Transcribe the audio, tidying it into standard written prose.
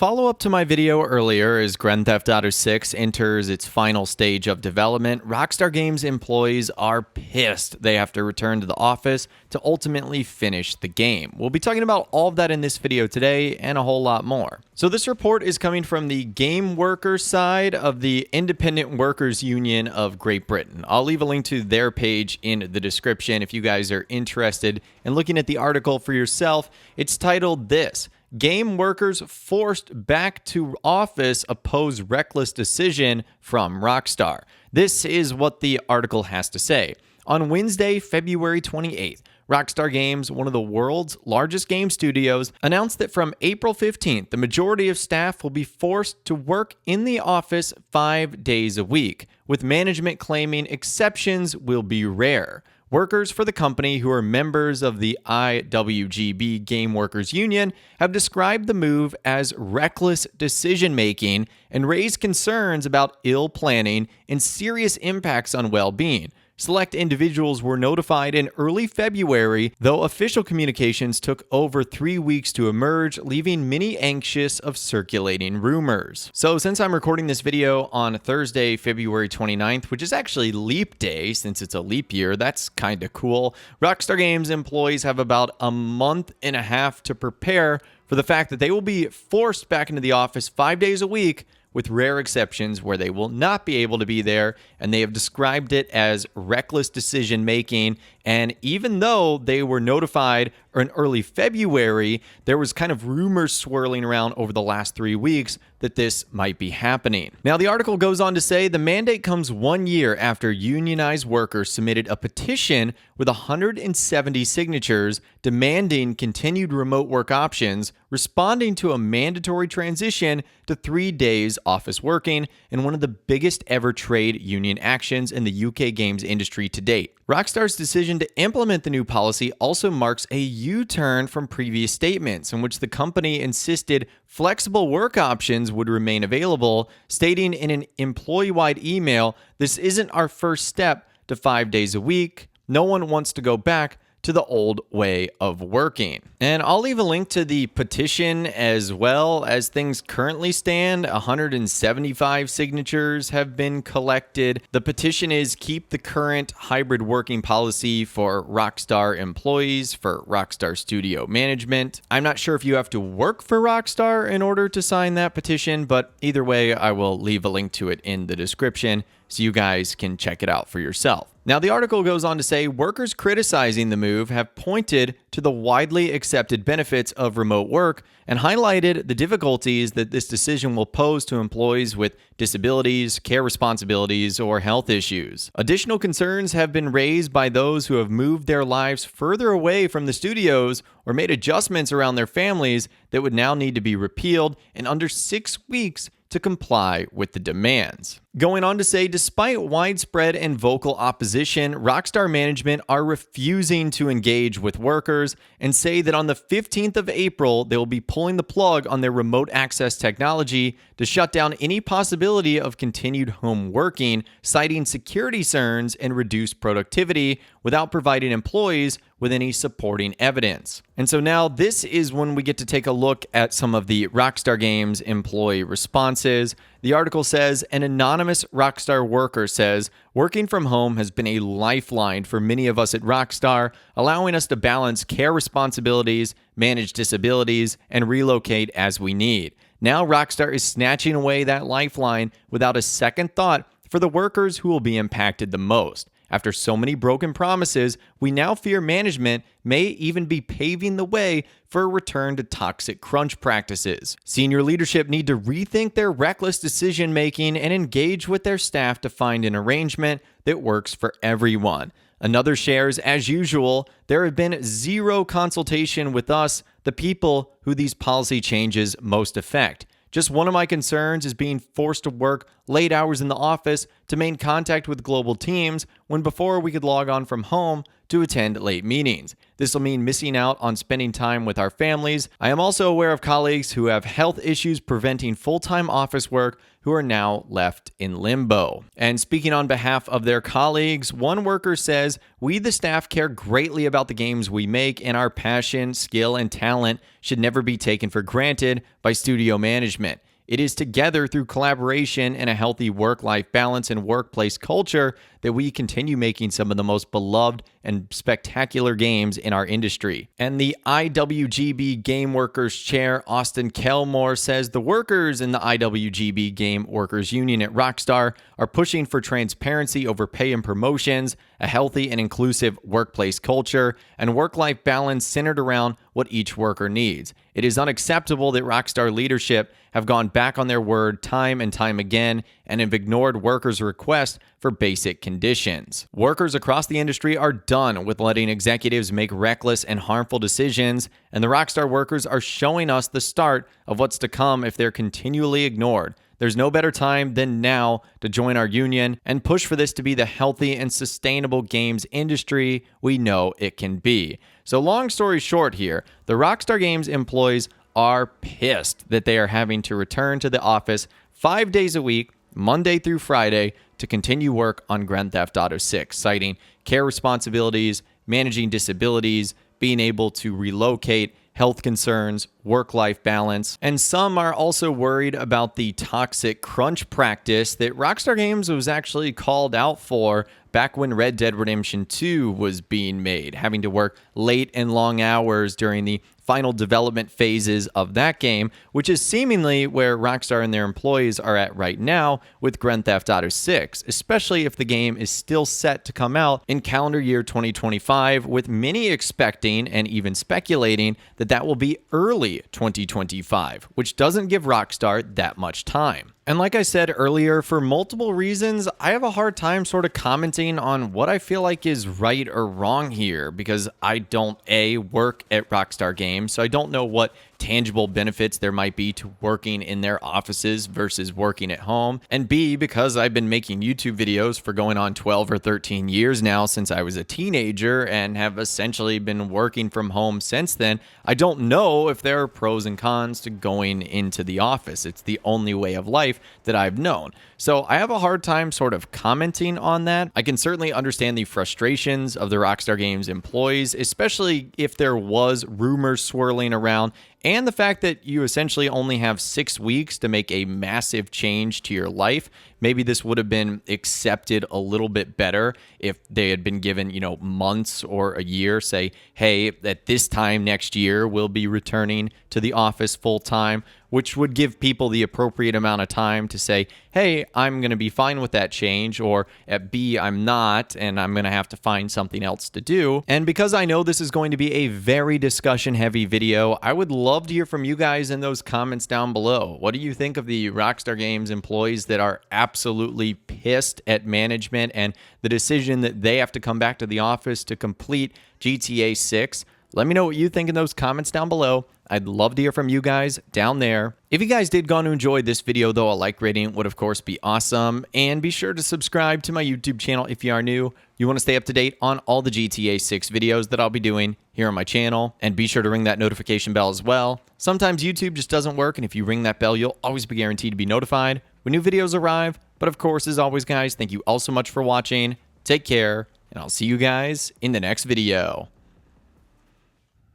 Follow up to my video earlier as Grand Theft Auto 6 enters its final stage of development. Rockstar Games employees are pissed they have to return to the office to ultimately finish the game. We'll be talking about all of that in this video today and a whole lot more. So this report is coming from the game workers side of the Independent Workers Union of Great Britain. I'll leave a link to their page in the description if you guys are interested in looking at the article for yourself. It's titled this: Game workers forced back to office oppose reckless decision from Rockstar. This is what the article has to say. On Wednesday, February 28th, Rockstar Games, one of the world's largest game studios, announced that from April 15th, the majority of staff will be forced to work in the office 5 days a week, with management claiming exceptions will be rare. Workers for the company who are members of the IWGB Game Workers Union have described the move as reckless decision-making and raised concerns about ill planning and serious impacts on well-being. Select individuals were notified in early February, though official communications took over 3 weeks to emerge, leaving many anxious of circulating rumors. So since I'm recording this video on Thursday, February 29th, which is actually leap day since it's a leap year, that's kind of cool, Rockstar Games employees have about a month and a half to prepare for the fact that they will be forced back into the office 5 days a week, with rare exceptions where they will not be able to be there, and they have described it as reckless decision-making. And even though they were notified in early February, there was kind of rumors swirling around over the last 3 weeks that this might be happening. Now, the article goes on to say the mandate comes 1 year after unionized workers submitted a petition with 170 signatures demanding continued remote work options, responding to a mandatory transition to 3 days office working in one of the biggest ever trade union actions in the UK games industry to date. Rockstar's decision to implement the new policy also marks a U-turn from previous statements in which the company insisted flexible work options would remain available, stating in an employee-wide email, "This isn't our first step to 5 days a week. No one wants to go back to the old way of working." And I'll leave a link to the petition as well. As things currently stand, 175 signatures have been collected. The petition is keep the current hybrid working policy for Rockstar employees, for Rockstar studio management. I'm not sure if you have to work for Rockstar in order to sign that petition, but either way, I will leave a link to it in the description so you guys can check it out for yourself. Now, the article goes on to say workers criticizing the move have pointed to the widely accepted benefits of remote work and highlighted the difficulties that this decision will pose to employees with disabilities, care responsibilities, or health issues. Additional concerns have been raised by those who have moved their lives further away from the studios or made adjustments around their families that would now need to be repealed in under 6 weeks to comply with the demands. Going on to say, despite widespread and vocal opposition, Rockstar management are refusing to engage with workers and say that on the 15th of April, they will be pulling the plug on their remote access technology to shut down any possibility of continued home working, citing security concerns and reduced productivity without providing employees with any supporting evidence. And so now this is when we get to take a look at some of the Rockstar Games employee responses. The article says, an anonymous Rockstar worker says, working from home has been a lifeline for many of us at Rockstar, allowing us to balance care responsibilities, manage disabilities, and relocate as we need. Now Rockstar is snatching away that lifeline without a second thought for the workers who will be impacted the most. After so many broken promises, we now fear management may even be paving the way for a return to toxic crunch practices. Senior leadership need to rethink their reckless decision-making and engage with their staff to find an arrangement that works for everyone. Another shares, as usual, there have been zero consultation with us, the people who these policy changes most affect. Just one of my concerns is being forced to work late hours in the office to maintain contact with global teams when before we could log on from home to attend late meetings. This will mean missing out on spending time with our families. I am also aware of colleagues who have health issues preventing full-time office work who are now left in limbo. And speaking on behalf of their colleagues, one worker says, "We, the staff, care greatly about the games we make, and our passion, skill, and talent should never be taken for granted by studio management. It is together through collaboration and a healthy work-life balance and workplace culture that we continue making some of the most beloved and spectacular games in our industry." And the IWGB Game Workers Chair, Austin Kelmore, says the workers in the IWGB Game Workers Union at Rockstar are pushing for transparency over pay and promotions, a healthy and inclusive workplace culture, and work-life balance centered around what each worker needs. It is unacceptable that Rockstar leadership have gone back on their word time and time again and have ignored workers' requests for basic conditions. Workers across the industry are done with letting executives make reckless and harmful decisions, and the Rockstar workers are showing us the start of what's to come if they're continually ignored. There's no better time than now to join our union and push for this to be the healthy and sustainable games industry we know it can be. So long story short here, the Rockstar Games employees are pissed that they are having to return to the office 5 days a week, Monday through Friday, to continue work on Grand Theft Auto 6, citing care responsibilities, managing disabilities, being able to relocate, health concerns, work-life balance. And some are also worried about the toxic crunch practice that Rockstar Games was actually called out for back when Red Dead Redemption 2 was being made, having to work late and long hours during the final development phases of that game, which is seemingly where Rockstar and their employees are at right now with Grand Theft Auto 6, especially if the game is still set to come out in calendar year 2025, with many expecting and even speculating that that will be early 2025, which doesn't give Rockstar that much time. And like I said earlier, for multiple reasons, I have a hard time sort of commenting on what I feel like is right or wrong here, because I don't, A, work at Rockstar Games, so I don't know what tangible benefits there might be to working in their offices versus working at home. And B, because I've been making YouTube videos for going on 12 or 13 years now since I was a teenager and have essentially been working from home since then, I don't know if there are pros and cons to going into the office. It's the only way of life that I've known. So I have a hard time sort of commenting on that. I can certainly understand the frustrations of the Rockstar Games employees, especially if there was rumors swirling around, and the fact that you essentially only have 6 weeks to make a massive change to your life. Maybe this would have been accepted a little bit better if they had been given, months or a year, say, hey, at this time next year, we'll be returning to the office full time, which would give people the appropriate amount of time to say, hey, I'm going to be fine with that change, or at B, I'm not, and I'm going to have to find something else to do. And because I know this is going to be a very discussion-heavy video, I would love to hear from you guys in those comments down below. What do you think of the Rockstar Games employees that are absolutely pissed at management and the decision that they have to come back to the office to complete GTA 6? Let me know what you think in those comments down below. I'd love to hear from you guys down there. If you guys did go to enjoy this video, though, a like rating would, of course, be awesome. And be sure to subscribe to my YouTube channel if you are new. You want to stay up to date on all the GTA 6 videos that I'll be doing here on my channel. And be sure to ring that notification bell as well. Sometimes YouTube just doesn't work, and if you ring that bell, you'll always be guaranteed to be notified when new videos arrive. But of course, as always, guys, thank you all so much for watching. Take care, and I'll see you guys in the next video.